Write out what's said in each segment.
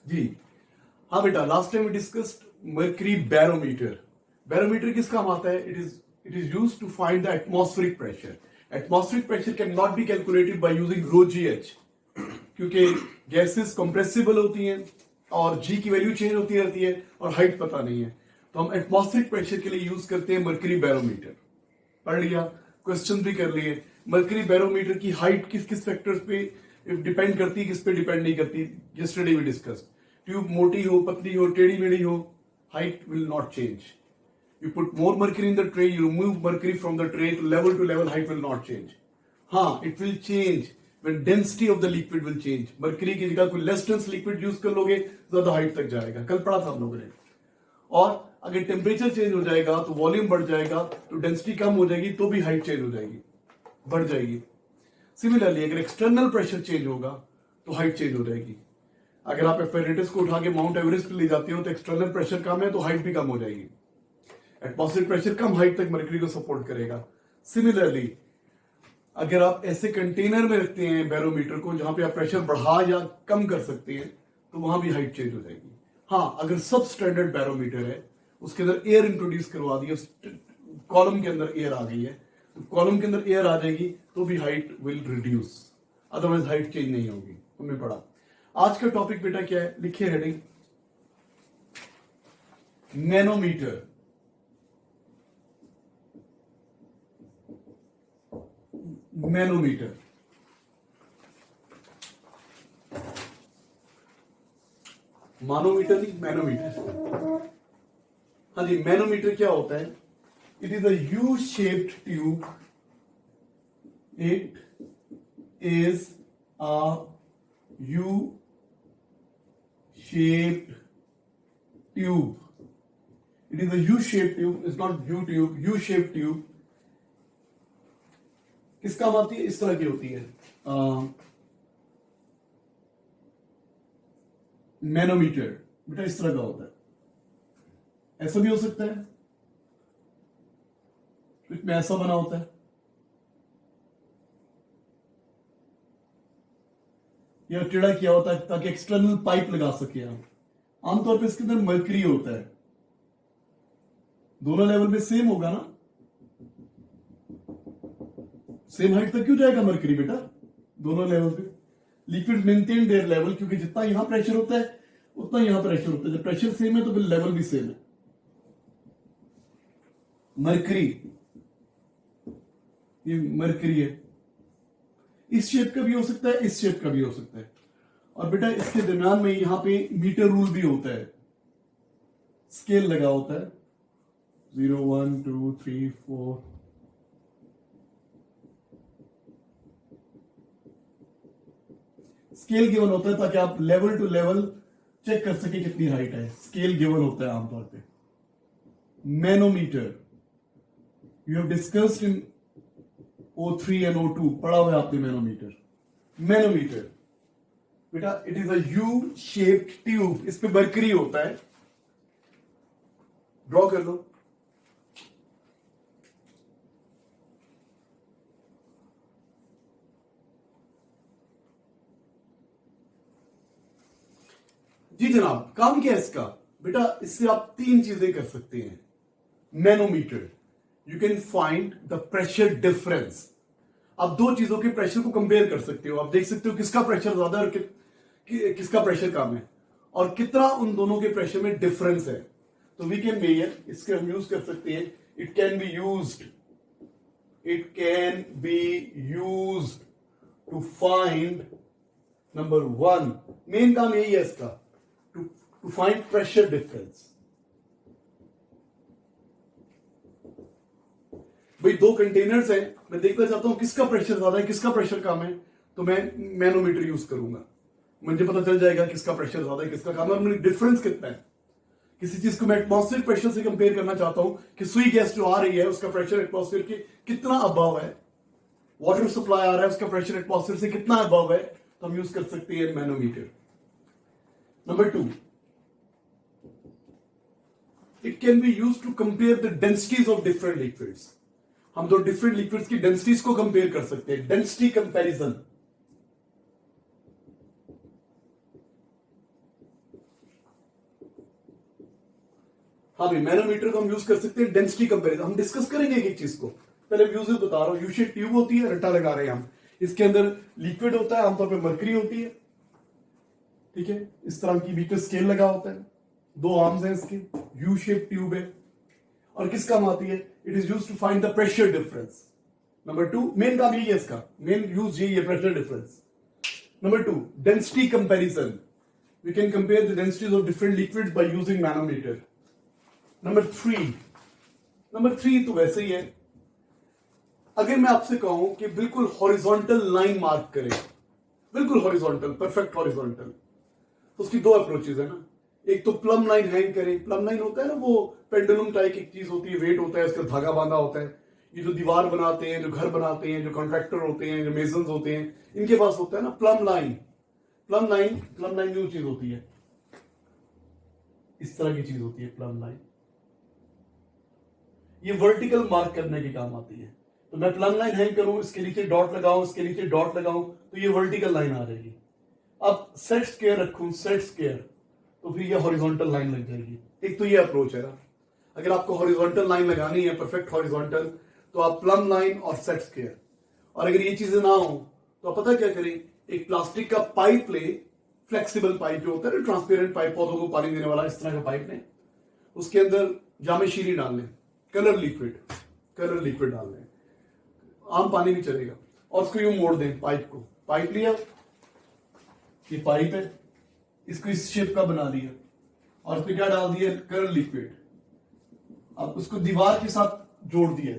जी हाँ बेटा, last time we discussed mercury barometer. Barometer किस काम आता है? It is used to find the atmospheric pressure. Atmospheric pressure can not be calculated by using rho g h, क्योंकि gases compressible होती हैं और जी की वैल्यू चेंज होती रहती है और हाइट पता नहीं है. तो हम एटमॉस्फेरिक प्रेशर के लिए यूज करते हैं मर्करी बैरोमीटर. पढ़ लिया, क्वेश्चन भी कर लिए. मर्करी बैरोमीटर की हाइट किस किस फैक्टर्स पे डिपेंड करती है, किस पे डिपेंड नहीं करती. Yesterday we discussed. ट्यूब मोटी हो, पतली हो, टेढ़ी मेढ़ी हो, height will not change. You put more mercury in the tray, you remove mercury from the tray to level, height will not change. हाँ, it will change when density of the liquid will change. mercury की जगह कोई less dense liquid use कर लोगे, ज्यादा height तक जाएगा. कल पढ़ा था हम लोगों ने. और अगर टेम्परेचर चेंज हो जाएगा तो वॉल्यूम बढ़ जाएगा, तो डेंसिटी कम हो जाएगी तो भी हाइट चेंज हो जाएगी, बढ़ जाएगी. सिमिलरली अगर एक्सटर्नल प्रेशर चेंज होगा तो हाइट चेंज हो जाएगी. अगर आप एपैरेटस को उठा के माउंट एवरेस्ट पे ले जाते हो तो एक्सटर्नल प्रेशर कम है तो हाइट भी कम हो जाएगी. एटमॉस्फेरिक प्रेशर कम हाइट तक मर्करी को सपोर्ट करेगा. सिमिलरली अगर आप ऐसे कंटेनर में रखते हैं बैरोमीटर को जहां पे आप प्रेशर बढ़ा या कम कर सकते हैं तो वहां भी हाइट चेंज हो जाएगी. हाँ, अगर सब स्टैंडर्ड बैरोमीटर है, उसके अंदर एयर इंट्रोड्यूस करवा दिया, कॉलम के अंदर एयर आ गई है, तो कॉलम के अंदर एयर आ जाएगी तो भी height will reduce, otherwise height change नहीं होगी. हमने पढ़ा. आज का टॉपिक बेटा क्या है? लिखिए हेडिंग, नैनोमीटर. मैनोमीटर. मानोमीटर नहीं, मैनोमीटर. हाँ जी, मैनोमीटर क्या होता है? It is a U shaped tube. It is a U shaped tube. It is a U shaped tube. It's not U tube. U shaped tube. किस काम आती है? इस तरह की होती है. मैनोमीटर बेटा इस तरह का होता है. ऐसा भी हो सकता है, इसमें ऐसा बना होता है, या टेढ़ा किया होता है ताकि एक्सटर्नल पाइप लगा सके हम. आमतौर पे इसके अंदर मर्करी होता है. दोनों लेवल में सेम होगा ना, सेम हाइट तक क्यों जाएगा मर्करी बेटा? दोनों लेवल पे लिक्विड मेंटेन देयर लेवल, क्योंकि जितना यहां प्रेशर होता है उतना यहां प्रेशर होता है. जब प्रेशर सेम है तो फिर लेवल भी सेम है. मर्करी, ये मर्करी है. इस शेप का भी हो सकता है, इस शेप का भी हो सकता है. और बेटा इसके दरम्यान में यहां पे मीटर रूल भी होता है, स्केल लगा होता है. 0 1 2 3 4. स्केल गिवन होता है ताकि आप लेवल टू लेवल चेक कर सके कितनी हाइट है. स्केल गिवन होता है आमतौर पे. Manometer you have discussed in O3 and O2, पढ़ा हुआ है आपने मैनोमीटर. मैनोमीटर बेटा it is a U shaped tube. इस पे मर्करी होता है. ड्रॉ कर लो. जी जनाब, काम क्या है इसका? बेटा इससे आप तीन चीजें कर सकते हैं. Manometer, you can find the pressure difference. आप दो चीजों के प्रेशर को कंपेयर कर सकते हो. आप देख सकते हो किसका प्रेशर ज्यादा है और किसका प्रेशर कम है, और कितना उन दोनों के प्रेशर में डिफरेंस है. तो वी कैन मेजर, इसके हम यूज कर सकते हैं. It can be used to find, number one, main काम यही है इसका, टू फाइंड प्रेशर डिफरेंस. भाई दो कंटेनर्स हैं, मैं देखना चाहता हूं किसका प्रेशर ज्यादा है किसका प्रेशर कम है, तो मैं मैनोमीटर यूज करूंगा. मुझे पता चल जाएगा किसका प्रेशर ज्यादा है किसका कम है, और मुझे डिफरेंस कितना है. किसी चीज को मैं एटमॉस्फेरिक प्रेशर से कंपेयर करना चाहता हूं कि सुई गैस जो आ रही है उसका प्रेशर एटमॉस्फेयर के कितना अबव है, वाटर सप्लाई आ रहा है उसका प्रेशर एटमॉस्फेयर से कितना अबव है, तो हम यूज कर सकते हैं manometer. Number two, it can be use to compare the densities of different liquids. हम दो डिफरेंट लिक्विड्स की डेंसिटीज को कंपेयर कर सकते हैं. Density comparison. हाँ भाई, मैनोमीटर को हम यूज कर सकते हैं डेंसिटी कंपैरिजन। हम डिस्कस करेंगे एक चीज को, पहले यूज बता रहा हूँ। यू शेप ट्यूब होती है, रट्टा लगा रहे हैं हम, इसके अंदर लिक्विड होता है, आमतौर पे मरकरी होती है, ठीक है। इस तरह की बीच में स्केल लगा होता है, 2 आर्म्स हैं इसके, यू शेप ट्यूब है। और किस काम आती है? It is use to find the pressure difference. Number 2, main काम यही है इसका, मेन यूज यही है, pressure difference. Number 2, density comparison. We can compare the densities of different liquids by using manometer. Number 3 तो वैसे ही है, अगर मैं आपसे कहूं कि बिल्कुल हॉरिजॉन्टल लाइन मार्क करें, बिल्कुल हॉरिजॉन्टल, परफेक्ट हॉरिजॉन्टल, तो उसकी 2 अप्रोचेज है ना। एक तो प्लम लाइन हैंग करें। प्लम लाइन होता है ना, वो पेंडुलम टाइप एक चीज होती है, वेट होता है, उसका धागा बांधा होता है। ये जो दीवार बनाते हैं, जो घर बनाते हैं, जो कॉन्ट्रैक्टर होते हैं, जो मेसन्स होते हैं, इनके पास होता है ना प्लम लाइन। प्लम लाइन जो चीज होती है, इस तरह की चीज होती है प्लम लाइन। ये वर्टिकल मार्क करने के काम आती है। तो मैं प्लम लाइन हैंग करूं, इसके नीचे डॉट लगाऊं, इसके नीचे डॉट लगाऊं, तो ये वर्टिकल लाइन आ जाएगी। अब सेट स्क्वायर रखूं, सेट स्क्वायर, तो फिर ये हॉरिजॉन्टल लाइन लग जाएगी। एक तो ये अप्रोच है ना। अगर आपको हॉरिजॉन्टल लाइन लगानी है, परफेक्ट हॉरिजॉन्टल, तो आप प्लम लाइन और सेट स्क्वायर। और अगर ये चीजें ना हो तो आप पता क्या करें, एक प्लास्टिक का पाइप ले, फ्लेक्सिबल पाइप जो होता है ना, ट्रांसपेरेंट पाइप, पौधों को पानी देने वाला, इस तरह का पाइप लें, उसके अंदर जामे शीरी डाल लें, कलर लिक्विड डाल लें, आम पानी भी चलेगा, और उसको यूं मोड़ दें पाइप को। पाइप लिया, ये पाइप है, इसको इस शेप का बना दिया, और उसमें क्या डाल दिया, कलर लिक्विड। अब उसको दीवार के साथ जोड़ दिया,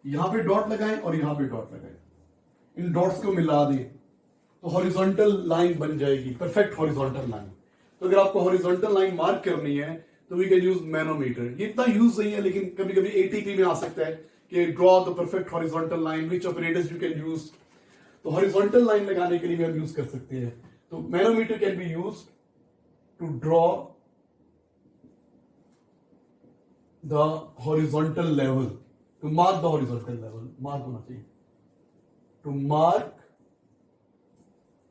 यहां पे डॉट लगाएं और यहां पे डॉट लगाएं, इन डॉट्स को मिला दें, तो हॉरिजॉन्टल लाइन बन जाएगी, परफेक्ट हॉरिजॉन्टल लाइन। तो अगर आपको हॉरिजॉन्टल लाइन मार्क करनी है तो वी कैन यूज मैनोमीटर। ये इतना यूज नहीं है, लेकिन कभी कभी एटीपी में आ सकता है कि draw the perfect horizontal line, which operators you can use. तो हॉरिजॉन्टल लाइन लगाने के लिए भी हम यूज कर सकते हैं। तो manometer can be use to draw the horizontal level, to mark the horizontal level, mark होना चाहिए, टू मार्क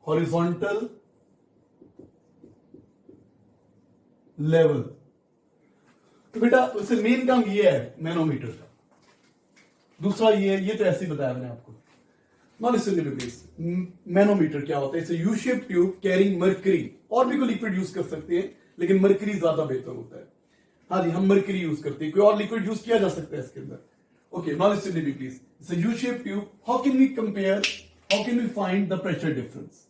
हॉरिजॉन्टल लेवल। तो बेटा उससे मेन काम ये है मैनोमीटर का। दूसरा ये है, ये तो ऐसे ही बताया मैंने आपको। Now listen to me please. Manometer क्या होता है? It's a U shape tube carrying mercury. और भी कोई लिक्विड यूज कर सकते हैं, लेकिन मर्करी ज्यादा बेहतर होता है। हाँ जी, हम मर्करी यूज करते हैं, कोई और लिक्विड यूज किया जा सकता है इसके अंदर। Okay, now listen to me please. It's a U shape tube. How can we compare, how can we find the pressure difference?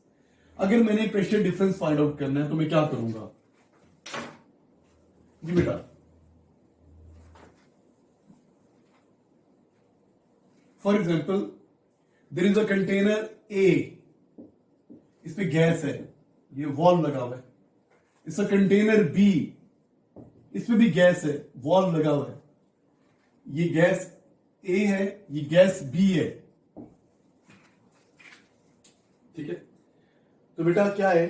अगर मैंने प्रेशर डिफरेंस फाइंड आउट करना है तो मैं क्या करूंगा जी बेटा? For example, there is a container A, इस पे गैस है, ये वॉल्व लगा हुआ है। इट्स अ कंटेनर बी, इसमें भी गैस है, वॉल्व लगा हुआ है। ये गैस ए है, ये गैस बी है, ठीक है। तो बेटा क्या है,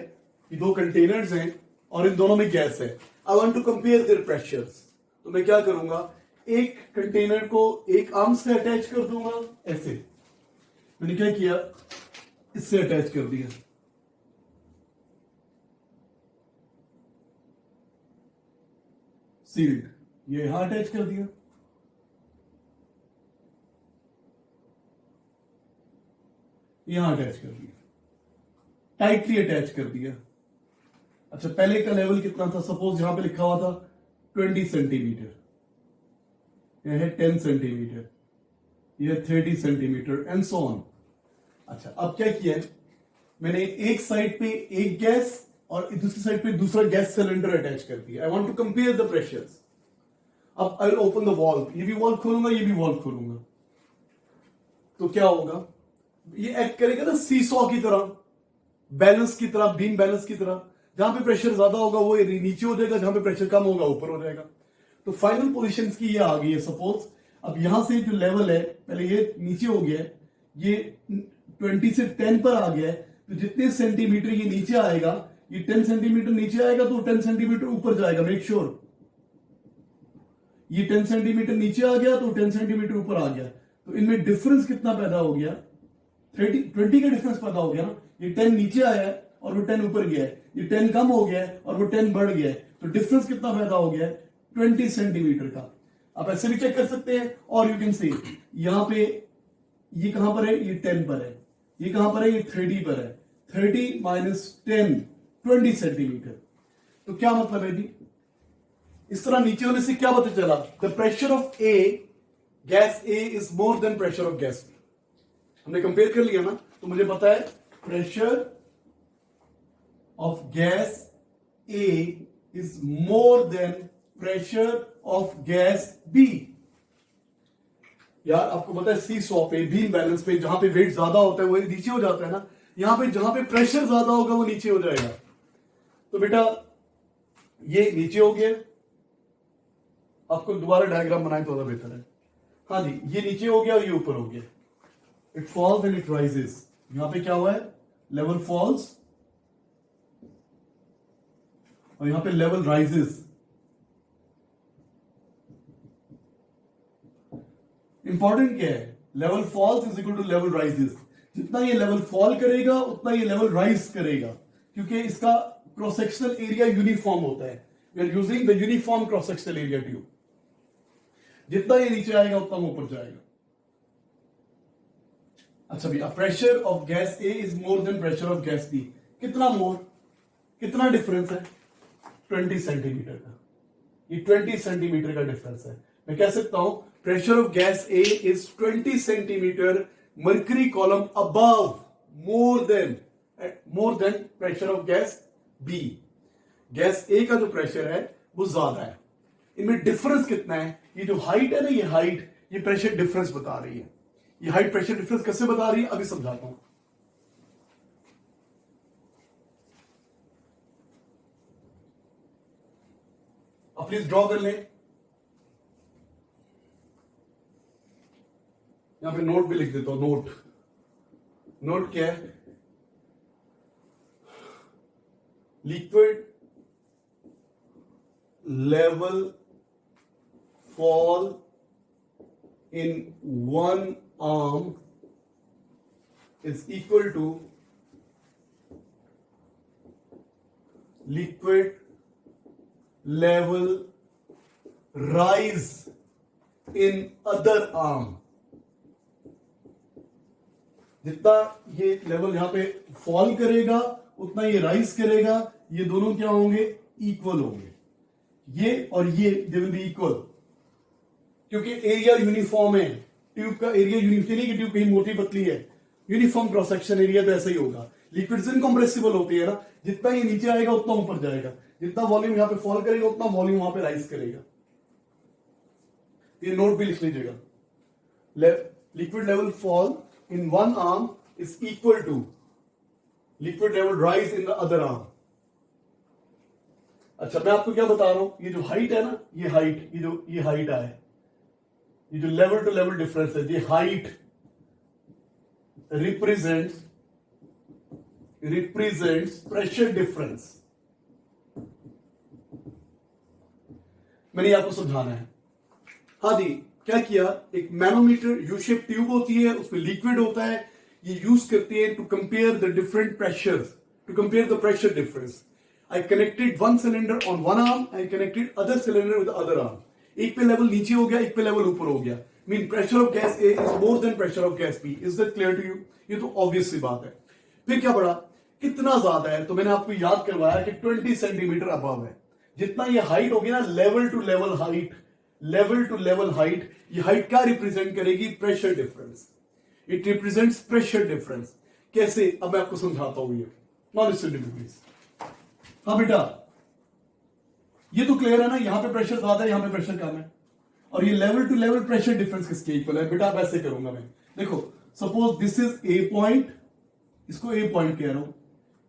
ये 2 कंटेनर्स हैं और इन दोनों में गैस है। I want to compare their pressures. तो मैं क्या करूंगा, एक कंटेनर को एक आर्म से अटैच कर दूंगा, ऐसे। मैंने क्या किया, इससे अटैच कर दिया, सील्ड। ये यहां अटैच कर दिया, यहां अटैच कर दिया, टाइटली अटैच कर दिया। अच्छा, पहले का लेवल कितना था? सपोज यहां पे लिखा हुआ था 20 सेंटीमीटर, यह है 10 सेंटीमीटर, यह 30 सेंटीमीटर एंड सो ऑन। अच्छा, अब क्या किया है, मैंने एक साइड पे एक गैस और दूसरी साइड पे दूसरा गैस सिलेंडर अटैच कर दिया। I want to compare the pressures. अब I will open the valve, ये भी वॉल्व खोलूंगा, ये भी वॉल्व खोलूंगा, तो क्या होगा, ये एक्ट करेगा ना सीसॉ की तरह, बैलेंस की तरह, बीम बैलेंस की तरह। जहां पे प्रेशर ज्यादा होगा वो नीचे हो जाएगा, जहां पे प्रेशर कम होगा ऊपर हो जाएगा। तो फाइनल पोजीशन की ये आ गई है। सपोज अब यहां से जो लेवल है, पहले ये नीचे हो गया है, ये 20 से 10 पर आ गया है, तो जितने सेंटीमीटर ये नीचे आएगा, ये 10 सेंटीमीटर नीचे आएगा तो 10 सेंटीमीटर ऊपर जाएगा। मेक श्योर ये 10 सेंटीमीटर नीचे आ गया तो 10 सेंटीमीटर ऊपर आ गया। तो इनमें डिफरेंस कितना पैदा हो गया, 20 का डिफरेंस पैदा हो गया ना। ये 10 नीचे आया है और वो 10 ऊपर गया है, ये 10 कम हो गया है और वो 10 बढ़ गया है, तो डिफरेंस कितना पैदा हो गया है, 20 सेंटीमीटर का। आप ऐसे भी चेक कर सकते हैं, और यू कैन सी यहां पे ये कहां पर है, ये 10 पर है, ये कहां पर है, ये 30 पर है। 30 माइनस 10 20 सेंटीमीटर। तो क्या मतलब है जी, इस तरह नीचे होने से क्या पता चला, the pressure of A, gas A is more than pressure of gas B. हमने कंपेयर कर लिया ना, तो मुझे पता है pressure of gas A is more than pressure of gas B. यार आपको पता है सी सॉ पे, बीम बैलेंस पे, जहां पे वेट ज्यादा होता है वो नीचे हो जाता है ना, यहां पे जहां पे प्रेशर ज्यादा होगा वो नीचे हो जाएगा। तो बेटा ये नीचे हो गया, आपको दोबारा डायग्राम बनाए तो ज्यादा बेहतर है। हाँ जी, ये नीचे हो गया और ये ऊपर हो गया। It falls and it rises. यहां पे क्या हुआ है, लेवल फॉल्स और यहां पे लेवल राइजेस। इंपॉर्टेंट क्या है, level falls is equal to level rises. जितना ये लेवल फॉल करेगा उतना ये लेवल राइज करेगा, क्योंकि इसका क्रॉस सेक्शनल एरिया यूनिफॉर्म होता है। We are using the uniform cross sectional area tube. जितना ये नीचे आएगा उतना ऊपर जाएगा। अच्छा भैया, pressure of gas A is more than pressure of gas B. कितना मोर, कितना डिफरेंस है, 20 सेंटीमीटर का। ये 20 सेंटीमीटर का डिफरेंस है। मैं कह सकता हूं pressure of gas A is 20 centimetre mercury column above, more than pressure of gas B. Gas A का जो प्रेशर है वो ज्यादा है। इनमें डिफरेंस कितना है, ये जो हाइट है ना, ये हाइट, ये प्रेशर डिफरेंस बता रही है। ये हाइट प्रेशर डिफरेंस कैसे बता रही है अभी समझाता हूं। आप प्लीज ड्रॉ कर लें, यहां पे नोट भी लिख देता हूं। नोट क्या है, liquid level fall in one arm is equal to liquid level rise in other arm। जितना ये लेवल यहां पे फॉल करेगा उतना ये राइज करेगा। ये दोनों क्या होंगे, इक्वल होंगे। ये और ये दे विल बी इक्वल, क्योंकि एरिया यूनिफॉर्म है। ट्यूब का एरिया यूनिफॉर्म नहीं कि ट्यूब कहीं मोटी पतली है, यूनिफॉर्म क्रॉस सेक्शन एरिया तो ऐसा ही होगा। लिक्विड्स इनकंप्रेसिबल होती है ना, जितना ये नीचे आएगा उतना ऊपर जाएगा, जितना वॉल्यूम यहां पे फॉल करेगा उतना वॉल्यूम वहां पे राइज करेगा। ये नोट भी लिख लीजिएगा, liquid level fall in one arm is equal to liquid level rise in the other arm. अच्छा, मैं आपको क्या बता रहा हूं, ये जो हाइट है ना, ये हाइट, ये हाइट है, ये जो लेवल टू लेवल डिफरेंस है, ये हाइट रिप्रेजेंट्स प्रेशर डिफरेंस। मैंने आपको समझाना है। हाँ जी, क्या किया, एक मैनोमीटर यू शेप ट्यूब होती है, उसमें लिक्विड होता है, ये यूज करते हैं to compare the different pressures, to compare the pressure difference. I connected one cylinder on one arm, I connected other cylinder with the other arm. एक पे लेवल नीचे हो गया, एक पे लेवल ऊपर हो गया। Mean pressure of gas A is more than pressure of gas B. Is that clear to you? ये तो ऑब्वियस सी बात है। फिर क्या पड़ा, कितना ज्यादा है, तो मैंने आपको याद करवाया कि 20 सेंटीमीटर अबव है। जितना ये हाइट होगी ना, level to level height, level to level height, ये हाइट क्या रिप्रेजेंट करेगी, pressure difference. It represents pressure difference. कैसे, अब मैं आपको समझाता हूं। ये नॉन स्टूडेंट प्लीज। हाँ बेटा, ये तो क्लियर है ना, यहां पे प्रेशर ज्यादा है, यहां पे प्रेशर कम है, और ये level to level pressure difference किसके इक्वल है। बेटा अब ऐसे करूंगा मैं, देखो suppose this is A point, इसको ए पॉइंट कह रहा हूं,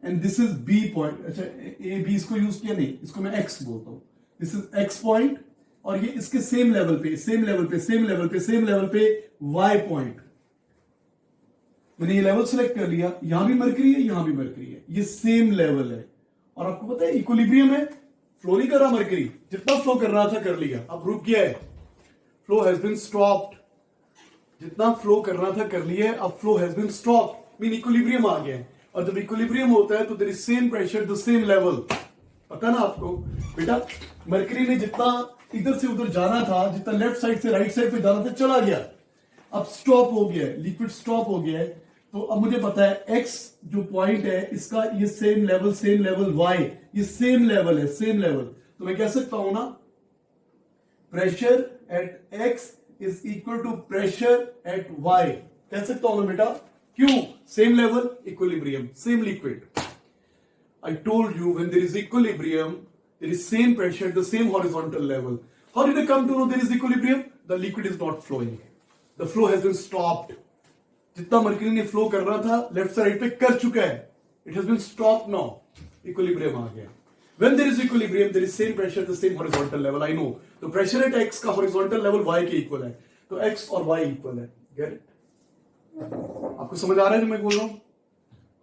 and this is B point. अच्छा, ए बी इसको यूज किया नहीं, इसको मैं एक्स बोलता हूं। दिस इज एक्स पॉइंट, और ये इसके सेम लेवल पे, सेम लेवल पे, सेम लेवल पे, सेम लेवल पे वाई पॉइंट। मैंने ये लेवल सिलेक्ट कर लिया, यहां भी मरकरी है, यहां भी मरकरी है, ये सेम लेवल है। और आपको पता है इक्विलिब्रियम है, फ्लो नहीं कर रहा मरकरी, जितना फ्लो कर रहा था कर लिया, अब रुक गया है, फ्लो हैज बीन स्टॉप्ड। जितना फ्लो करना था कर लिया है, अब flow has been stopped, mean equilibrium आ गया है। और जब इक्विलिब्रियम होता है तो there is same pressure, the same level. पता ना आपको बेटा, मरकरी ने जितना इधर से उधर जाना था, जितना लेफ्ट साइड से राइट साइड पे जाना था चला गया, अब स्टॉप हो गया है, लिक्विड स्टॉप हो गया है। तो अब मुझे पता है x जो पॉइंट है इसका ये सेम लेवल y ये सेम लेवल है, सेम लेवल। तो मैं कह सकता हूं ना pressure at x is equal to pressure at y, कह सकता हूं ना बेटा। क्यों? Same level, equilibrium, same liquid. I told you when there is equilibrium, there is same pressure, the same horizontal level. How did I come to know there is equilibrium? The liquid is not flowing. The flow has been stopped. जितना mercury ने flow कर रहा था left से right पे कर चुका है, it has been stopped now. Equilibrium आ गया. When there is equilibrium, there is same pressure, the same horizontal level. I know. तो pressure at x का horizontal level y के equal है. तो x और y equal है. Get it? आपको समझ आ रहा है जो मैं बोल रहा हूं?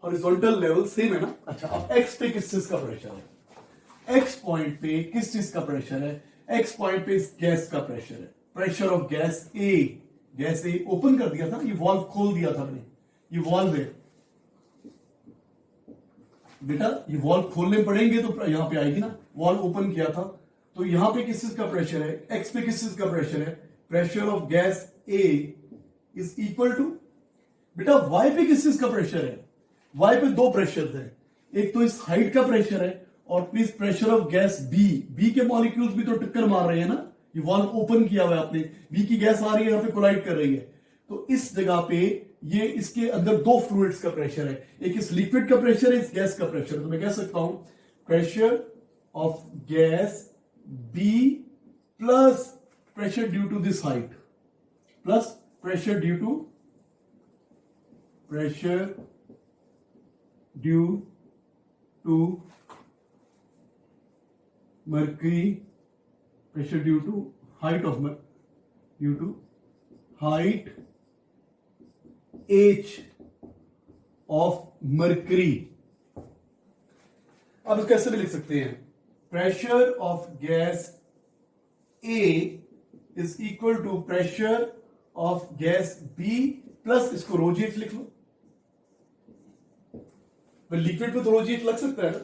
हॉरिजॉन्टल लेवल सेम है ना। अच्छा, अब x पे किस चीज का प्रेशर है? x पॉइंट पे किस चीज का प्रेशर है? x पॉइंट पे गैस का प्रेशर है, pressure of gas A। Gas A open कर दिया था, ये वॉल्व खोल दिया था मैंने, ये वॉल्व है बेटा, ये वॉल्व खोलने पड़ेंगे तो यहां पे आएगी ना, वॉल्व ओपन किया था। तो यहां पे किस चीज का प्रेशर है? x पे किस चीज का प्रेशर है? Pressure of gas A is equal to, बेटा y पे किस चीज का प्रेशर है? y पे दो प्रेशर है, एक तो इस हाइट का प्रेशर है और please pressure of gas B के मॉलिक्यूल्स भी तो टक्कर मार रहे हैं ना, ये वॉल्व ओपन किया हुआ है आपने, B की गैस आ रही है यहां पे कोलाइड कर रही है। तो इस जगह पे ये इसके अंदर दो फ्लूइड्स का प्रेशर है, एक इस लिक्विड का प्रेशर है, इस गैस का प्रेशर। तो मैं कह सकता हूं pressure of gas B plus pressure due to this height plus pressure due to mercury, pressure due to height of due to height h of mercury। अब इसको कैसे भी लिख सकते हैं, pressure of gas A is equal to pressure of gas B plus इसको rho g H लिख लो। Liquid पे तो रो जी एच लग सकता है ना।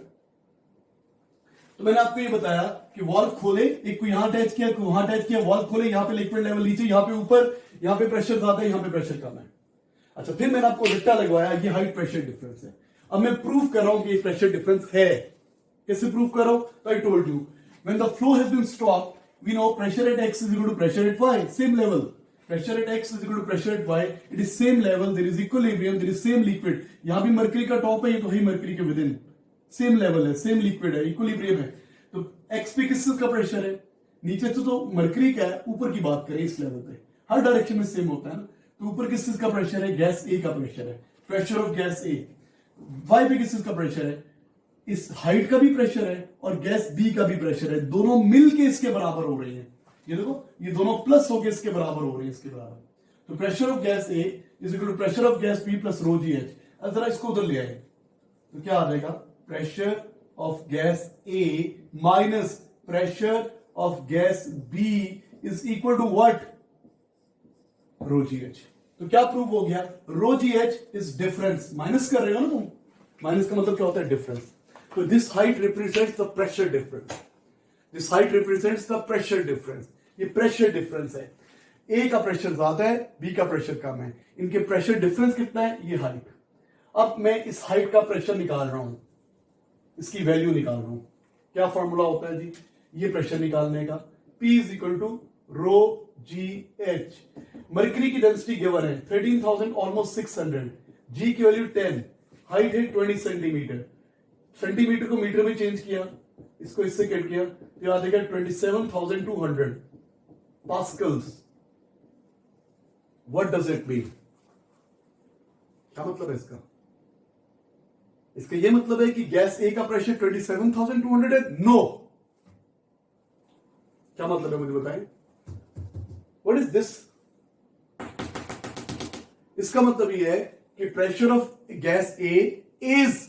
तो मैंने आपको ये बताया कि वॉल्व खोले, एक को यहां अटैच किया, को वहां अटैच किया, वॉल्व खोले, यहां पे लिक्विड लेवल नीचे, यहां पे ऊपर, यहां पे प्रेशर ज्यादा है, यहां पे प्रेशर कम है। अच्छा, फिर मैंने आपको रट्टा लगवाया, ये हाइट प्रेशर डिफरेंस है। अब मैं प्रूव कर रहा हूं कि ये प्रेशर डिफरेंस है। कैसे प्रूव कर रहा हूं? तो I told you when the flow has been stopped we know pressure at x is equal to pressure at y, same level. Pressure at x is equal to pressure at y. It is same level. There is equilibrium. There is same liquid. यहाँ भी mercury का top है, ये तो है mercury के with in. Same level है, same liquid है, इक्विलिब्रियम है। तो x पे किस चीज का प्रेशर है? नीचे तो मर्करी का है, ऊपर की बात करें इस लेवल पे हर डायरेक्शन में सेम होता है ना। तो ऊपर किस चीज का प्रेशर है? गैस A का प्रेशर है, pressure of gas A। y पे किस चीज का प्रेशर है? इस हाइट का भी प्रेशर है और गैस B का भी प्रेशर है, दोनों मिलके इसके बराबर हो रहे हैं। ये देखो, ये दोनों प्लस होके इसके बराबर हो रहे हैं, इसके बराबर। तो pressure of gas A is equal to pressure of gas B plus rho g h. अब जरा इसको उधर ले आए तो क्या आ जाएगा? Pressure of gas A minus pressure of gas B is equal to what? Rho g h. तो क्या प्रूव हो गया? Rho g h is difference. Minus कर रहे हो ना तुम, माइनस का मतलब क्या होता है? डिफरेंस। तो this height represents the pressure difference, this height represents the pressure difference. ये प्रेशर डिफरेंस है, ए का प्रेशर ज्यादा है, बी का प्रेशर कम है, इनके प्रेशर डिफरेंस कितना है? ये हाइट। अब मैं इस हाइट का प्रेशर निकाल रहा हूं, इसकी वैल्यू निकाल रहा हूं। क्या फॉर्मूला होता है जी ये प्रेशर निकालने का? P is equal to rho g h. Mercury की डेंसिटी गिवन है 13,000 ऑलमोस्ट 600, जी की वैल्यू 10, हाइट है 20 सेंटीमीटर। सेंटीमीटर को मीटर में चेंज किया, इसको इससे कट किया तो आ जाएगा 27,200 pascals. What does it mean? क्या मतलब है इसका? इसका यह मतलब है कि गैस ए का प्रेशर 27,200 है? नो। क्या मतलब है मुझे बताएं? What is this? इसका मतलब यह है कि pressure of gas A is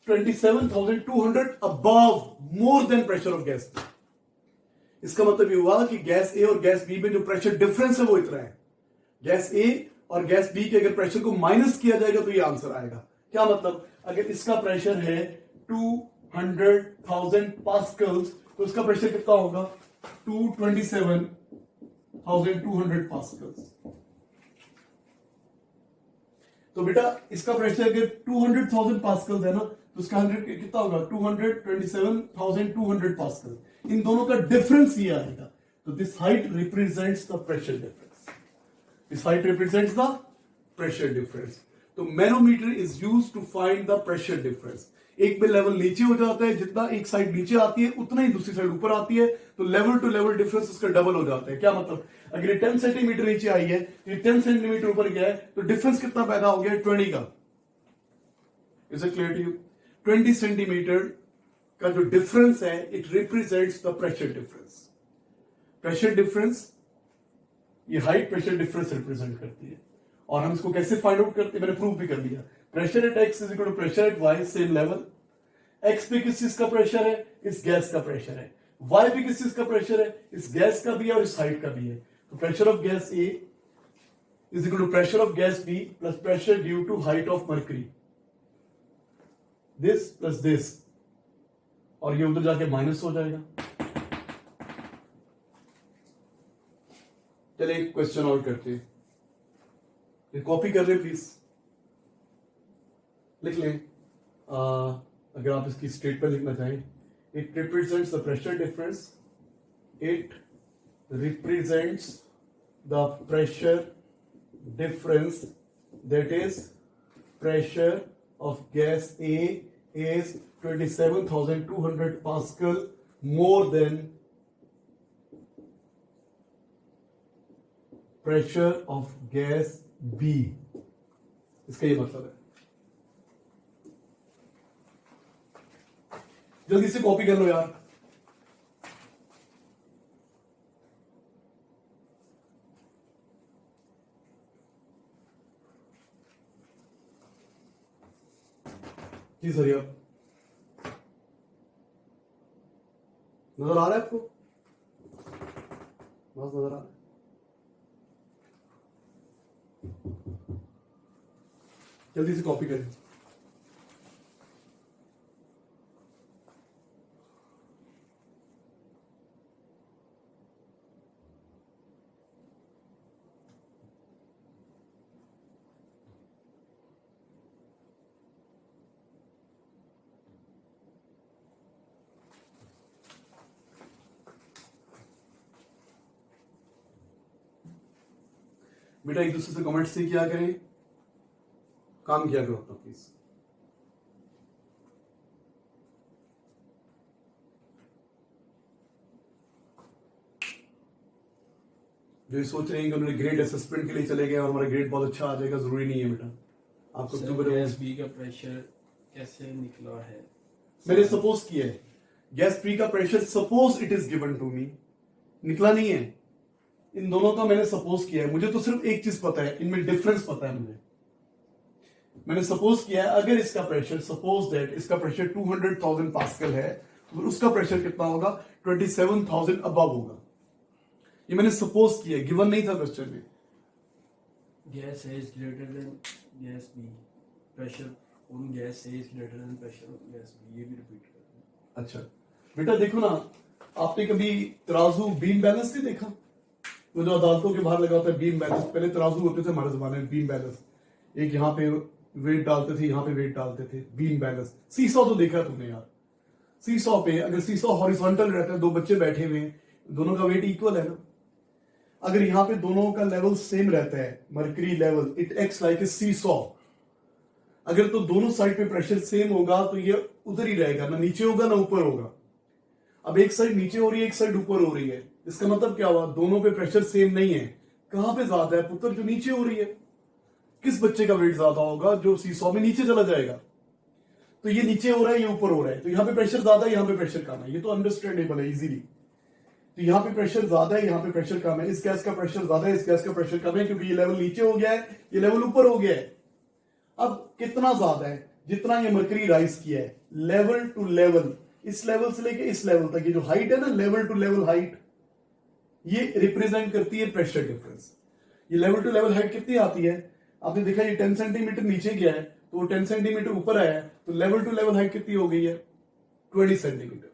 27,200 above, more than pressure of gas B। इसका मतलब ये हुआ कि गैस ए और गैस बी में जो प्रेशर डिफरेंस है वो इतना है। गैस ए और गैस बी के अगर प्रेशर को माइनस किया जाएगा तो ये आंसर आएगा। क्या मतलब? अगर इसका प्रेशर है 200,000 पास्कल्स तो इसका प्रेशर कितना होगा? to 27,200 pascals. तो बेटा इसका प्रेशर अगर 200,000 पास्कल्स है ना, तो उसका 100 कितना होगा? 227,200 पास्कल। इन दोनों का डिफरेंस ये आएगा। तो this height represents the pressure difference. This height represents the pressure difference. तो manometer is used to find the pressure difference. एक में लेवल नीचे हो जाता है, जितना एक साइड नीचे आती है उतना ही दूसरी साइड ऊपर आती है, तो लेवल टू लेवल डिफरेंस उसका डबल हो जाता है। क्या मतलब? अगर ये 10 सेंटीमीटर नीचे आई है, तो ये 10 सेंटीमीटर ऊपर गया है, तो डिफरेंस कितना पैदा हो गया? 20 का। Is it clear to you? 20 centimetre का जो डिफरेंस है, it represents the pressure difference. Pressure difference, ये हाइट प्रेशर डिफरेंस रिप्रेजेंट करती है। और हम इसको कैसे फाइंड आउट करते हैं? मैंने प्रूव भी कर दिया। Pressure at X is equal to pressure at Y, same level. X पे किस चीज का प्रेशर है? इस गैस का प्रेशर है। वाई पे किस चीज का प्रेशर है? इस गैस का भी है और इस हाइट का भी है। तो pressure of gas A is equal to pressure of gas B plus pressure due to height of mercury, this plus this, और ये उधर जाके माइनस हो जाएगा। चलिए एक क्वेश्चन और करते हैं। ये कॉपी कर रहे प्लीज, लिख लें। अगर आप इसकी स्टेटमेंट लिखना चाहें, it represents the pressure difference. It represents the pressure difference, that is pressure of gas A is 27,200 Pascal more than pressure of gas B। इसका ये मतलब है। जल्दी से कॉपी कर लो यार। जी सर, नजर आ रहा है आपको? बस नजर आ रहा है। जल्दी से कॉपी करें। बेटा एक दूसरे से कमेंट से क्या करें, काम किया करो अपना प्लीज। जो सोच रहे हैं कि उन्होंने ग्रेड असेसमेंट के लिए चले गए और हमारा ग्रेड बहुत अच्छा आ जाएगा, जरूरी नहीं है बेटा। आपको गैस बी का प्रेशर कैसे निकला है? मैंने सपोज किया है गैस बी का pressure, suppose it is given to me, निकला नहीं है। इन दोनों का मैंने सपोज किया है। मुझे तो सिर्फ एक चीज पता है, इनमें डिफरेंस पता है मुझे। मैंने सपोज किया है अगर इसका प्रेशर, सपोज दैट इसका प्रेशर 200,000 पास्कल है, तो उसका प्रेशर कितना होगा? 27,000 अबव होगा। ये मैंने सपोज किया, गिवन नहीं था क्वेश्चन में। Gas A is greater than gas B, pressure on gas A is greater than pressure on gas B, ये भी रिपीट कर। अच्छा बेटा देखो ना, आपने कभी तराजू बीम बैलेंस नहीं देखा? वो जो अदालतों के बाहर लगा होता है बीम बैलेंस, पहले तराजू होते थे हमारे जमाने में, बीम बैलेंस। एक यहाँ पे वेट डालते थे, यहाँ पे वेट डालते थे, बीम बैलेंस। सीसॉ तो देखा तुमने यार। सीसॉ पे अगर सीसॉ हॉरिजॉन्टल रहता है, दो बच्चे बैठे हुए हैं, दोनों का वेट इक्वल है ना। अगर यहाँ पे दोनों का लेवल सेम रहता है, mercury level, it acts like a seesaw. अगर तो दोनों साइड पे प्रेशर सेम होगा तो ये उधर ही रहेगा, ना नीचे होगा ना ऊपर होगा। अब एक साइड नीचे हो रही है, एक साइड ऊपर हो रही है, इसका मतलब क्या हुआ? दोनों पे प्रेशर सेम नहीं है। कहां पे ज्यादा है पुत्र? जो नीचे हो रही है। किस बच्चे का वेट ज्यादा होगा? जो सीसॉ में नीचे चला जाएगा। तो ये नीचे हो रहा है, ये ऊपर हो रहा है, तो यहाँ पे प्रेशर ज्यादा है, यहाँ पे प्रेशर कम है। ये तो अंडरस्टैंडेबल है इजीली। तो यहाँ पे प्रेशर ज्यादा है, यहाँ पे प्रेशर कम है। इस गैस का प्रेशर ज्यादा है, इस गैस का प्रेशर कम है, क्योंकि ये लेवल नीचे हो गया है, ये लेवल ऊपर हो गया है। अब कितना ज्यादा है? जितना ये मर्करी राइज किया है, लेवल टू लेवल, इस लेवल से लेके इस लेवल तक, ये जो हाइट है ना, लेवल टू लेवल हाइट, ये रिप्रेजेंट करती है प्रेशर डिफरेंस। ये लेवल टू लेवल हाइट कितनी आती है? आपने देखा ये 10 सेंटीमीटर नीचे गया है, तो वो 10 सेंटीमीटर ऊपर आया है, तो लेवल टू लेवल हाइट कितनी हो गई है? 20 सेंटीमीटर।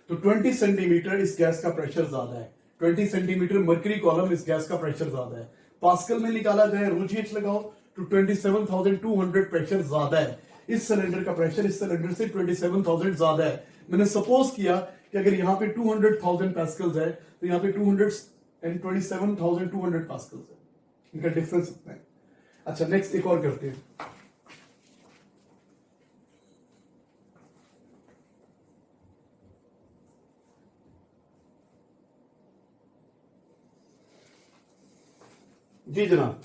तो 20 सेंटीमीटर इस गैस का प्रेशर ज्यादा है, 20 सेंटीमीटर मर्करी कॉलम इस गैस का प्रेशर ज्यादा है। पास्कल में निकाला जाए, रोजीएच लगाओ तो 27,200 प्रेशर ज्यादा है। इस सिलेंडर का प्रेशर इस सिलेंडर से 27,000 ज्यादा है। मैंने सपोज किया कि अगर यहाँ पे 200,000 पास्कल्स है तो यहाँ पे 227,200 पास्कल्स है, इनका डिफरेंस इतना है। अच्छा, नेक्स्ट एक और करते हैं। जी जनाब,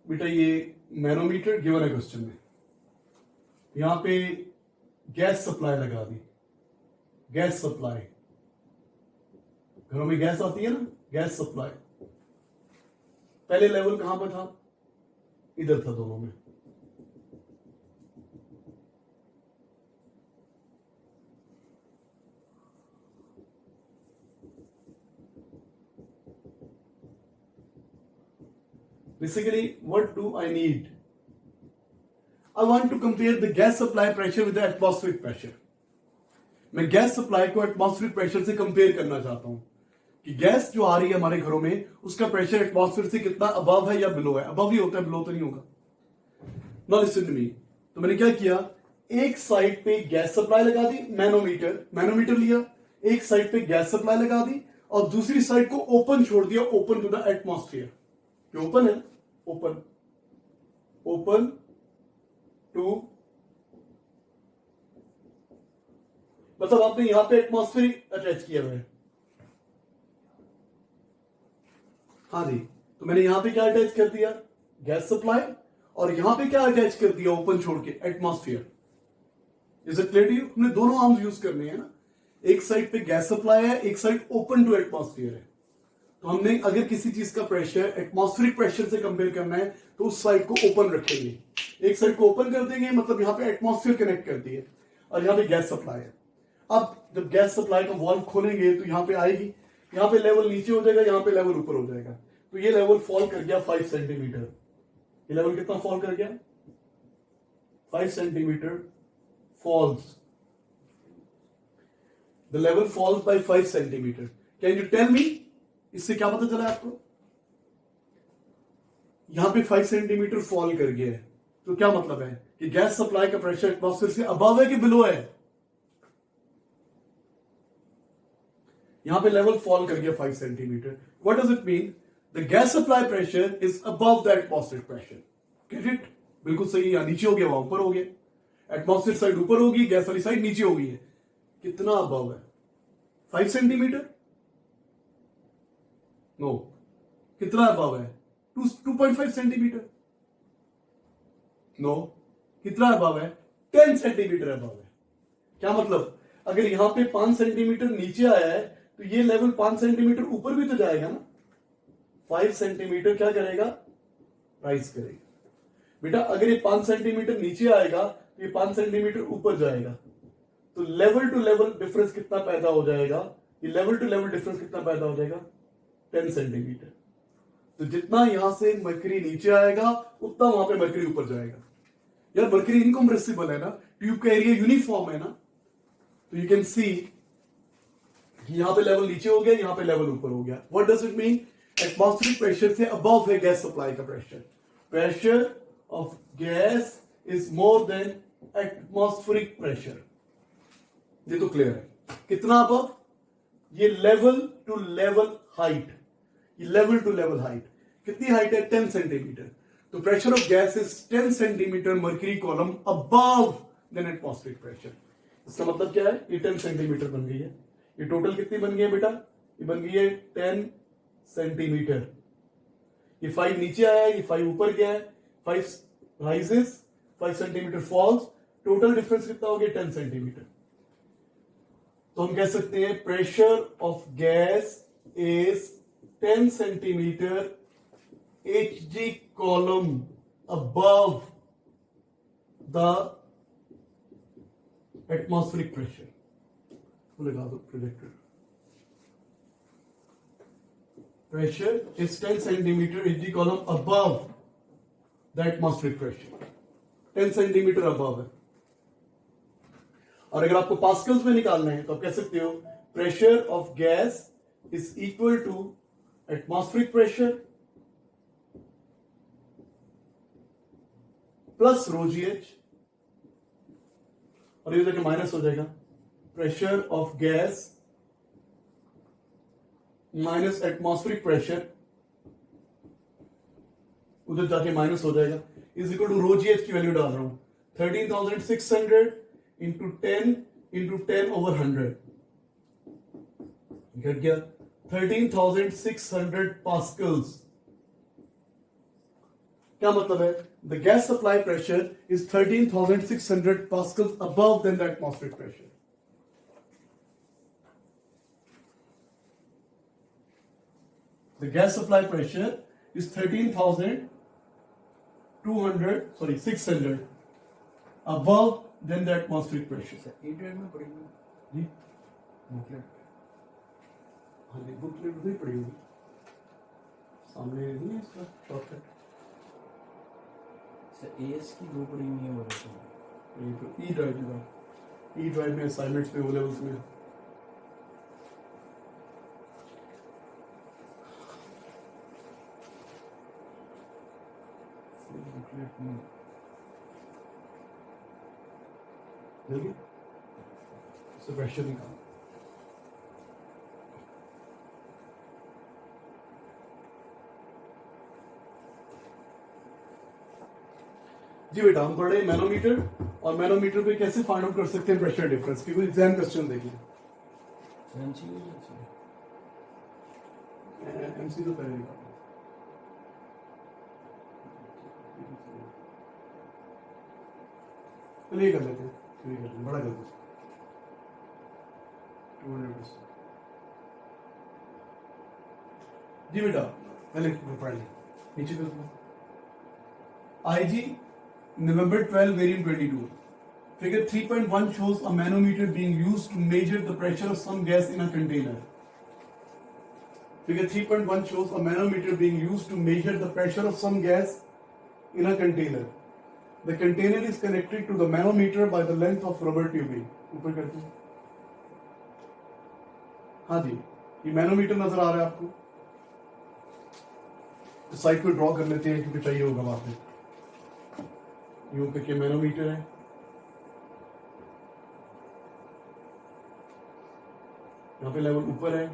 बेटा ये मैनोमीटर गिवन है क्वेश्चन में, यहां पे गैस सप्लाई लगा दी। गैस सप्लाई, घरों में गैस आती है ना, गैस सप्लाई। पहले लेवल कहां पर था? इधर था दोनों में। Basically, what do I need? I want to compare the gas supply pressure with the atmospheric pressure. मैं गैस सप्लाई को एटमॉस्फेरिक प्रेशर से कंपेयर करना चाहता हूं कि गैस जो आ रही है हमारे घरों में उसका प्रेशर एटमॉस्फेयर से कितना अबव है या बिलो है। अबव ही होता है, बिलो तो नहीं होगा। Now listen to me. तो मैंने क्या किया, एक साइड पे गैस सप्लाई लगा दी, मैनोमीटर लिया, एक साइड पे गैस सप्लाई लगा दी और दूसरी साइड को ओपन छोड़ दिया, ओपन टू द एटमॉस्फेयर। जो ओपन है, ओपन टू, मतलब आपने यहां पे एटमॉस्फेयर अटैच किया हुआ है। हाँ जी, तो मैंने यहां पे क्या अटैच कर दिया, गैस सप्लाई, और यहां पे क्या अटैच कर दिया, ओपन छोड़ के, atmosphere. Is it clear to you? हमने दोनों आर्म्स यूज करने हैं ना, एक साइड पे गैस सप्लाई है, एक साइड ओपन टू एटमॉस्फेयर है। तो हमने अगर किसी चीज का प्रेशर एटमॉस्फेरिक प्रेशर से कंपेयर करना है तो उस साइड को ओपन रखेंगे, एक साइड को ओपन कर देंगे, मतलब यहां पे एटमॉस्फेयर कनेक्ट कर दिए और यहां पे गैस सप्लाई है। अब जब गैस सप्लाई का वाल्व खोलेंगे तो यहां पे आएगी, यहां पे लेवल नीचे हो जाएगा, यहां पे लेवल ऊपर हो जाएगा। तो ये लेवल फॉल कर गया 5 सेंटीमीटर। ये लेवल कितना फॉल कर गया? 5 centimetre falls. The level falls by 5 centimetre. Can you tell me, इससे क्या पता चला आपको? यहां पे 5 सेंटीमीटर फॉल कर गया है, तो क्या मतलब है कि गैस सप्लाई का प्रेशर एटमॉस्फेयर से अबव है कि बिलो है? यहां पे लेवल फॉल कर गया 5 centimetre. What does it mean? The gas supply pressure is above the atmospheric pressure. Get it? बिल्कुल सही। यहां नीचे हो गया, वहां ऊपर हो गया। एटमॉस्फेयर साइड ऊपर होगी, गैस वाली साइड नीचे हो गई है। कितना अबव है? 5 सेंटीमीटर? नो। कितना अबव है? 2.5 सेंटीमीटर? नो। कितना अबव है? 10 सेंटीमीटर अबव है। क्या मतलब? अगर यहां पे 5 सेंटीमीटर नीचे आया है तो ये लेवल 5 सेंटीमीटर ऊपर भी तो जाएगा ना। 5 सेंटीमीटर क्या करेगा? राइज करेगा। बेटा अगर ये 5 सेंटीमीटर नीचे आएगा तो ये 5 सेंटीमीटर ऊपर जाएगा, तो लेवल टू लेवल डिफरेंस कितना पैदा हो जाएगा? ये लेवल टू लेवल डिफरेंस कितना पैदा हो जाएगा? 10 सेंटीमीटर। तो जितना यहां से मरकरी नीचे आएगा उतना वहां पे मरकरी ऊपर जाएगा। यार मरकरी इनकम्प्रेसिबल है ना, ट्यूब का एरिया यूनिफॉर्म है ना, तो यू कैन सी यहां पे लेवल नीचे हो गया, यहां पे लेवल ऊपर हो गया। What does it mean? Atmospheric pressure से अबव है गैस सप्लाई का प्रेशर। Pressure of gas is more than atmospheric pressure. ये तो क्लियर है। कितना अबव? ये लेवल टू लेवल हाइट, ये लेवल टू लेवल हाइट। कितनी हाइट है? 10 सेंटीमीटर। तो pressure of gas is 10 centimetre mercury column above than atmospheric pressure. इसका मतलब क्या है? ये 10 सेंटीमीटर बन गई है। ये टोटल कितनी बन गई है बेटा? ये बन गई है 10 सेंटीमीटर। ये 5 नीचे आया है, ये 5 ऊपर गया है। 5 rises, 5 centimetre falls. Total difference कितना हो गया? 10 सेंटीमीटर। तो हम कह सकते हैं pressure of gas is 10 centimetre Hg column above the atmospheric pressure. लगा दो projector. pressure is 10 centimeter in the column above the atmospheric pressure. 10 centimeter above है. और अगर आपको पास्कल्स में निकालना है तो आप कह सकते हो pressure of gas is equal to atmospheric pressure plus rho g h, और ये देखिए माइनस हो जाएगा pressure of gas minus atmospheric pressure, उधर जाके माइनस हो जाएगा, is equal to rho g h की वैल्यू डाल रहा हूं 13,600 इंटू 10 ओवर 100 घट गया 13,600 पास्कल्स. क्या मतलब है? The gas supply pressure is 13,600 pascals above than the atmospheric pressure. The gas supply pressure is 600 above than the atmospheric pressure. E drive में पड़ेगी जी बुकलेट. हाँ जी बुकलेट भी पड़ी होगी सामने नहीं है इसका शॉर्टकट. सर एएस की दो पड़ी हुई है मेरे को. ये तो ई ड्राइव की बात, ई ड्राइव में असाइनमेंट्स में वो लेवल्स में बुकलेट में देखिए इससे प्रेशर निकाल. जी बेटा हम पढ़ रहे हैं मैनोमीटर, और मैनोमीटर पे कैसे फाइंड आउट कर सकते हैं प्रेशर डिफरेंस की. कोई एग्जाम क्वेश्चन देखिए. एमसी एमसी तो पहले निकाल. चलिए कर लेते हैं, चलिए कर लेते हैं, बड़ा कर दो 200%. जी बेटा पहले पढ़ लें नीचे कर दो. IG November 12 variant 22. Figure 3.1 shows a manometer being used to measure the pressure of some gas in a container. Figure 3.1 shows a manometer being used to measure the pressure of some gas in a container. The container is connected to the manometer by the length of rubber tubing. ऊपर करते हैं. हाँ जी ये manometer नजर आ रहा है आपको. तो साइड पे ड्रॉ कर लेते हैं क्योंकि चाहिए होगा वहां पे. यूं करके मैनोमीटर है. यहाँ पे लेवल ऊपर है,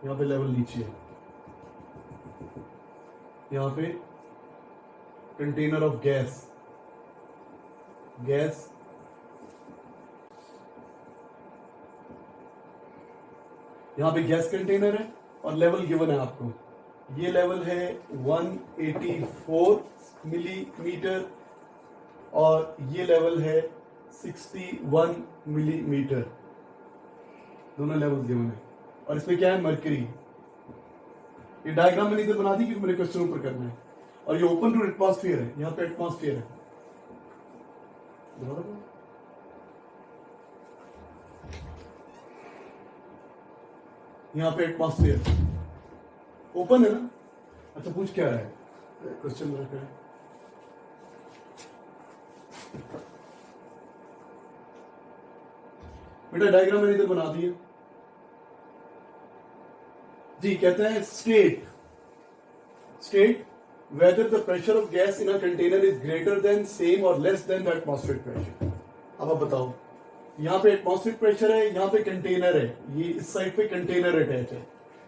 यहाँ पे लेवल नीचे है. यहाँ पे कंटेनर ऑफ गैस, गैस यहाँ पे गैस कंटेनर है और लेवल गिवन है आपको. ये लेवल है 184 मिलीमीटर और ये लेवल है 61 मिलीमीटर. दोनों लेवल गिवन है. और इसमें क्या है? मर्करी. ये डायग्राम मैंने इधर बना दी क्योंकि मेरे क्वेश्चन ऊपर करना है. और ये ओपन टू एटमॉस्फेयर है, यहाँ पे एटमॉस्फेयर है. यहाँ पे एटमॉस्फेयर ओपन है ना. अच्छा पूछ क्या रहा है क्वेश्चन मेरा क्या है? बेटा डायग्राम मैंने इधर बना दिया जी. कहते हैं state whether the pressure of gas in a container is greater than, same or less than the atmospheric pressure. अब आप बताओ, यहाँ पे एटमॉस्फेरिक प्रेशर है, यहाँ पे कंटेनर है, ये इस साइड पे कंटेनर अटैच है,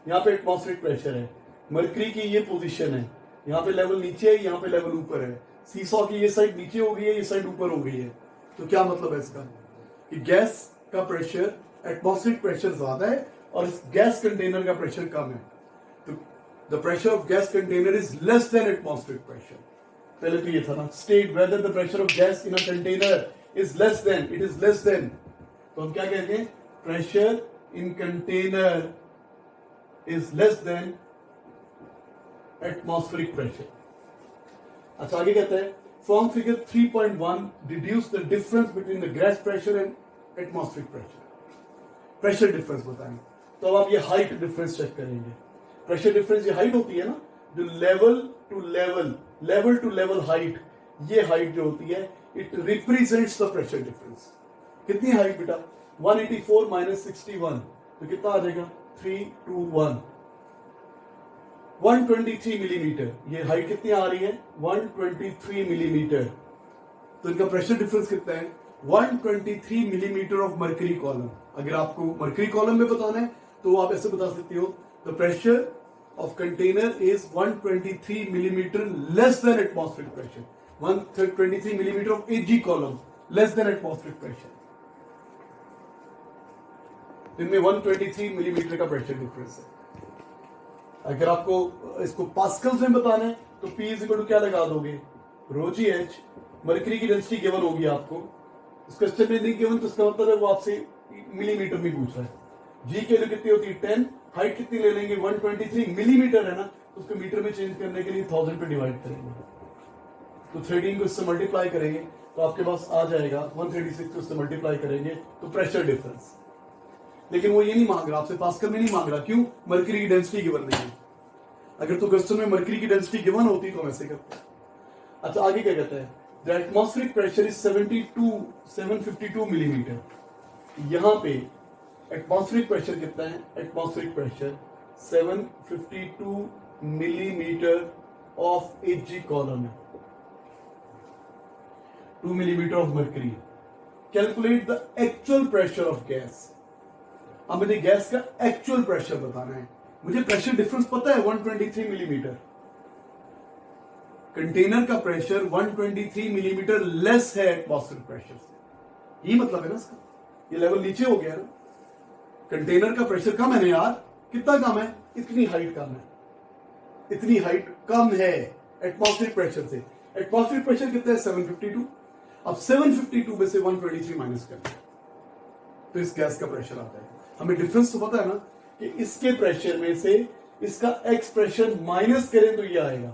यहाँ पे एटमॉस्फेरिक प्रेशर है. मर्करी की ये पोजीशन है, यहाँ पे लेवल नीचे है, यहाँ पे लेवल ऊपर है. सीसॉ की ये साइड नीचे हो गई है, ये साइड ऊपर हो गई है. तो क्या मतलब है इसका कि गैस का प्रेशर एटमॉस्फेरिक प्रेशर ज्यादा है और इस गैस कंटेनर का प्रेशर कम है. तो the pressure of gas container is less than atmospheric pressure. पहले तो ये था ना, state whether the pressure of gas in a container is less than, it is less than. तो हम क्या कहते हैं? Pressure in container is less than atmospheric pressure. अच्छा आगे कहता है from figure 3.1 deduce the difference between the gas pressure and atmospheric pressure. Pressure difference बताएंगे. तो अब आप ये हाइट डिफरेंस चेक करेंगे. प्रेशर डिफरेंस ये हाइट होती है ना, जो लेवल टू लेवल हाइट, ये हाइट जो होती है it represents the pressure difference. कितनी हाइट बेटा? 184 माइनस 61 तो कितना आ जाएगा? 321 123 मिलीमीटर। ये हाइट कितनी आ रही है? 123 मिलीमीटर। तो इनका प्रेशर डिफरेंस कितना है? 123 मिलीमीटर ऑफ मर्करी कॉलम। अगर आपको मर्करी कॉलम में बताना है तो आप ऐसे बता सकते हो, the pressure of container is 123 millimetre less than atmospheric pressure. 123 millimetre of AG column less than atmospheric pressure. इनमें 123 मिलीमीटर का प्रेशर डिफरेंस है। अगर आपको इसको पास्कल्स में बताना है तो P इज इक्वल टू क्या लगा दोगे? रो जी एच। मर्करी की डेंसिटी गिवन होगी आपको, इस क्वेश्चन में नहीं गिवन तो इसका मतलब है वो आपसे मिलीमीटर में पूछ रहा है। जी की वैल्यू कितनी होती है? 10। हाइट कितनी ले लेंगे? 123 मिलीमीटर है ना, तो उसको मीटर में चेंज करने के लिए 1000 पे डिवाइड करेंगे, तो 13 को इससे मल्टीप्लाई करेंगे तो आपके पास आ जाएगा 136 को इससे मल्टीप्लाई करेंगे तो प्रेशर डिफरेंस। लेकिन वो ये नहीं मांग रहा आपसे, पास्कल में नहीं मांग रहा। क्यों? मर्करी की डेंसिटी गिवन नहीं है। अगर तो क्वेश्चन में मर्करी की डेंसिटी गिवन होती तो हम ऐसे करते। अच्छा आगे क्या कहता है? The atmospheric pressure is 752 millimetre. यहां पे एटमॉस्फेरिक प्रेशर कितना है? Atmospheric pressure 752 millimetre of AG column है, 2 millimetre of mercury. Calculate the actual pressure of gas. अब मुझे गैस का एक्चुअल प्रेशर बताना है। मुझे प्रेशर डिफरेंस पता है 123 मिलीमीटर। कंटेनर का प्रेशर 123 मिलीमीटर लेस है एटमॉस्फेरिक प्रेशर से। यही मतलब है ना इसका, ये लेवल नीचे हो गया ना। कंटेनर का प्रेशर कम है ना यार, कितना कम है? इतनी हाइट कम है, इतनी हाइट कम है एटमॉस्फेरिक प्रेशर से। एटमॉस्फेरिक प्रेशर कितना है? 752। अब 752 में से 123 माइनस कर तो इस गैस का प्रेशर आता है। हमें डिफरेंस तो पता है ना कि इसके प्रेशर में से इसका एक्स प्रेशर माइनस करें तो ये आएगा,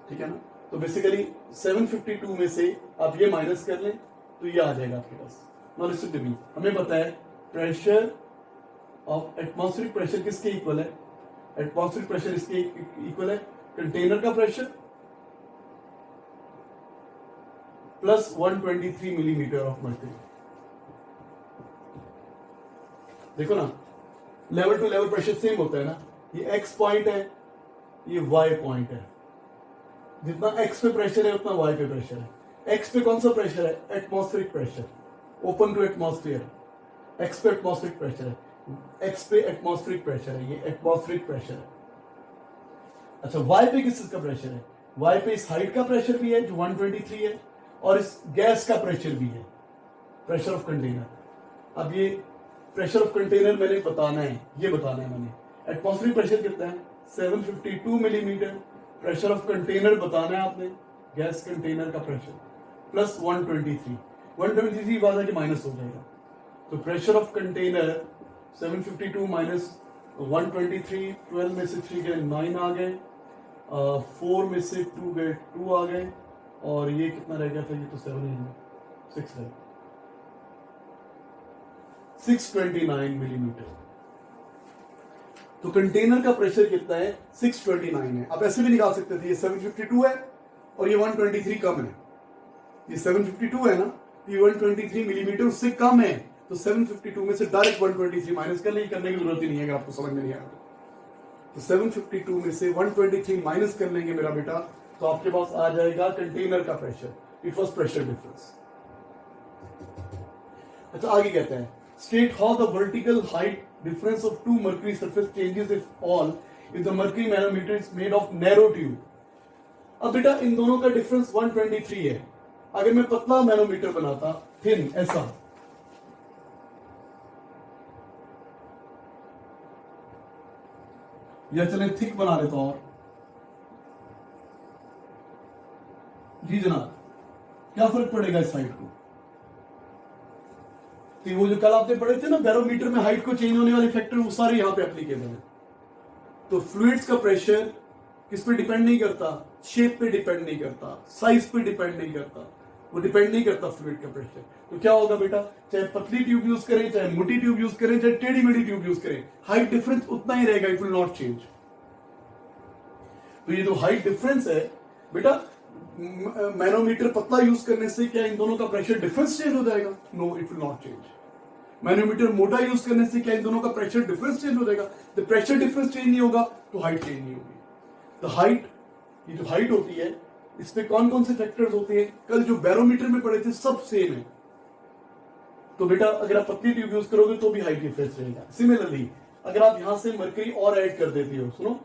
ठीक है ना। तो बेसिकली 752 में से आप ये माइनस कर लें तो ये आ जाएगा आपके पास। नाउ लिसन टू मी, हमें पता है प्रेशर ऑफ एटमॉस्फेरिक प्रेशर किसके इक्वल है? एटमॉस्फेरिक प्रेशर इसके इक्वल है कंटेनर का pressure plus 123 millimetre of mercury. देखो ना, level to level pressure same होता है ना। ये एक्स पॉइंट है, ये वाई पॉइंट है। जितना एक्स पे प्रेशर है उतना वाई पे प्रेशर है। एक्स पे कौन सा प्रेशर है? Atmospheric pressure, open to atmosphere. X पे एटमॉस्फेरिक प्रेशर है, एक्स पे एटमॉस्फेरिक प्रेशर है, ये एटमॉस्फेरिक प्रेशर है। अच्छा वाई पे किस चीज का प्रेशर है? वाई पे इस हाइट का प्रेशर भी है जो 123 है, और इस गैस का प्रेशर भी है, प्रेशर ऑफ कंटेनर। अब ये प्रेशर ऑफ कंटेनर मैंने बताना है, ये बताना है मैंने। एटमॉस्फेरिक प्रेशर कितना है? 752 मिलीमीटर। प्रेशर ऑफ कंटेनर बताना है आपने, गैस कंटेनर का प्रेशर प्लस 123 बाद आके माइनस हो जाएगा। तो प्रेशर ऑफ कंटेनर 752 माइनस 123, 12 में से 3 गए 9 आ गए, 4 में से 2 गए 2 आ गए, और ये कितना रह गया था? ये तो 7 ही है, 6 रह 629 मिलीमीटर। तो कंटेनर का प्रेशर कितना है? 629 है। आप ऐसे भी निकाल सकते थे, ये 752 है और ये 123 कम है। ये 752 है ना, ये 123 मिलीमीटर उससे कम है, तो 752 में से डायरेक्ट 123 माइनस कर लेंगे, करने की जरूरत ही नहीं है अगर आपको समझ में नहीं आया तो 752 में से 123 माइनस कर लेंगे मेरा बेटा, तो आपके पास आ जाएगा कंटेनर का pressure. It was pressure difference. अच्छा आगे कहते हैं, state how the vertical height difference of two mercury surface changes if the mercury manometer is made of narrow tube। अब बेटा इन दोनों का डिफरेंस 123 है। अगर मैं पतला मैनोमीटर बनाता, थिन ऐसा, या चले थिक बना लेता और जी जनाब, क्या फर्क पड़ेगा इस साइड को? तो वो जो कल आपने पढ़े थे ना बैरोमीटर में हाइट को चेंज होने वाले फैक्टर, वो सारे यहां पे एप्लीकेबल है। तो फ्लूइड्स का प्रेशर किस पे डिपेंड नहीं करता? शेप पे डिपेंड नहीं करता, साइज पे डिपेंड नहीं करता, वो डिपेंड नहीं करता फ्लूइड का प्रेशर। तो क्या होगा बेटा, चाहे पतली ट्यूब यूज करें, चाहे मोटी ट्यूब यूज करें, चाहे टेढ़ी मेढ़ी ट्यूब यूज करें, हाइट डिफरेंस उतना ही रहेगा, इट विल नॉट चेंज। तो ये जो हाइट डिफरेंस है बेटा, मैनोमीटर पतला यूज करने से क्या इन दोनों का प्रेशर डिफरेंस चेंज हो जाएगा? No, it will not change. Manometer मोटा यूज करने से क्या इन दोनों का प्रेशर डिफरेंस चेंज हो जाएगा? तो प्रेशर डिफरेंस चेंज नहीं होगा तो हाइट चेंज नहीं होगी। तो हाइट, ये जो हाइट होती है, इस पे कौन कौन से फैक्टर्स होते हैं? कल जो बैरोमीटर में पढ़े थे सब सेम है। तो बेटा अगर आप पतली ट्यूब यूज करोगे तो भी हाइट डिफरेंस रहेगा। सिमिलरली अगर आप यहां से मरकरी और ऐड कर देती हो, सुनो,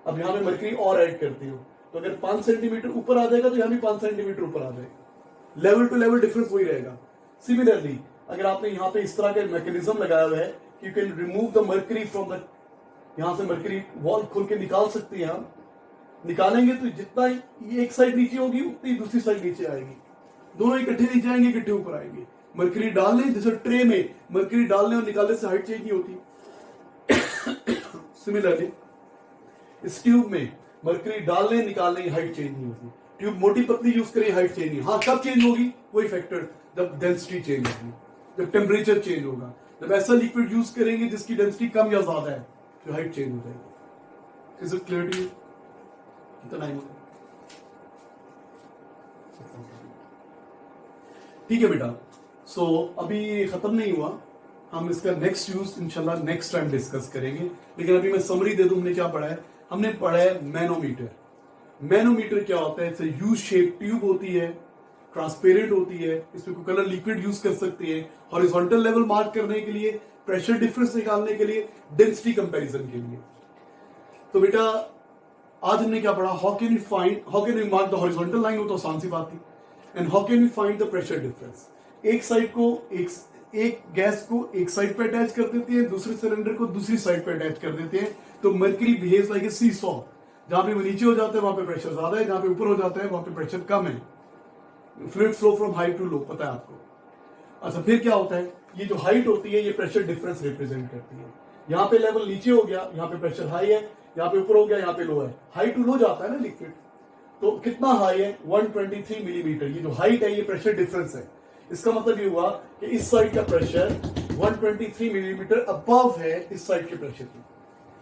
अब यहां पे मरकरी और ऐड करती हो, तो अगर 5 सेंटीमीटर ऊपर आ जाएगा तो यहां भी 5 सेंटीमीटर ऊपर आ जाएगा, लेवल टू लेवल डिफरेंस वही रहेगा। सिमिलरली अगर आपने यहाँ पे इस तरह का मैकेनिज्म लगाया हुआ है, you can remove the mercury from the, यहां से मरकरी वॉल्व खोल के निकाल सकते हैं हम। निकालेंगे तो जितना ये एक साइड नीचे होगी उतनी दूसरी साइड नीचे आएगी, दोनों इकट्ठे नीचे आएंगे, इकट्ठे ऊपर आएंगे। मरकरी डालने, जैसे ट्रे में मरकरी डालने और निकालने से हाइट चेंज नहीं होती। सिमिलरली इस ट्यूब में मरकरी डालने निकालने की हाइट चेंज नहीं होती। ट्यूब मोटी पतली यूज करें, हाइट चेंज नहीं। हाँ, कब चेंज होगी? वही फैक्टर, जब डेंसिटी चेंज होगी, जब टेम्परेचर चेंज होगा, जब ऐसा लिक्विड यूज करेंगे जिसकी डेंसिटी कम या ज्यादा है, तो हाइट चेंज हो जाएगी। Is it clear to you? कितना टाइम होगा? ठीक है बेटा। सो अभी खत्म नहीं हुआ, हम इसका नेक्स्ट यूज इंशाल्लाह नेक्स्ट टाइम डिस्कस करेंगे। लेकिन अभी मैं समरी दे दूं, हमने क्या पढ़ा है। हमने पढ़ा है मैनोमीटर। मैनोमीटर क्या होता है? इट्स यू शेप ट्यूब होती है, ट्रांसपेरेंट होती है, इसमें कोई कलर लिक्विड यूज कर सकते हैं हॉरिजॉन्टल लेवल मार्क करने के लिए, प्रेशर डिफरेंस निकालने के लिए, डेंसिटी कंपैरिजन के लिए। तो बेटा आज हमने क्या पढ़ा? How can you mark the horizontal line? वो तो आसान सी बात थी। And how can you find the pressure difference? एक साइड को एक गैस को एक साइड पे अटैच कर देते हैं, दूसरे सिलेंडर को दूसरी साइड पे अटैच कर देते हैं, तो mercury behaves like a seesaw. जहां पे वो नीचे हो जाता है वहां पे प्रेशर ज्यादा है, जहां पे ऊपर हो जाता है वहां पे प्रेशर कम है। Fluid flow from high to low, पता है आपको। अच्छा, फिर क्या होता है? ये जो हाइट होती है ये प्रेशर डिफरेंस रिप्रेजेंट करती है। यहाँ पे लेवल नीचे हो गया, यहाँ पे प्रेशर हाई है, यहाँ पे ऊपर हो गया, यहाँ पे लो है। हाई टू लो जाता है ना लिक्विड, तो कितना हाई है? 123 मिलीमीटर। ये जो हाइट है ये प्रेशर डिफरेंस है। इसका मतलब ये हुआ कि इस साइड का प्रेशर 123 मिलीमीटर अबव है इस साइड के प्रेशर की।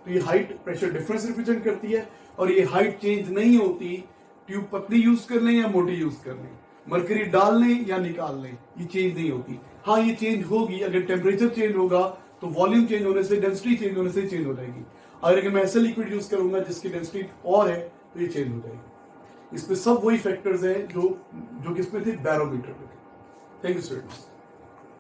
तो ये हाइट प्रेशर डिफरेंस रिप्रेजेंट करती है, और ये हाइट चेंज नहीं होती ट्यूब पतली यूज कर लें या मोटी यूज कर लें, मरकरी डाल लें या निकाल लें, ये चेंज नहीं होती। हाँ, ये चेंज होगी अगर टेम्परेचर चेंज होगा, तो वॉल्यूम चेंज होने से, डेंसिटी चेंज होने से चेंज हो जाएगी। अगर मैं ऐसे लिक्विड यूज करूंगा जिसकी डेंसिटी और है तो ये चेंज हो जाएगी। इसमें सब वही फैक्टर्स हैं जो कि इसमें थे बैरोमीटर में। Thank you students.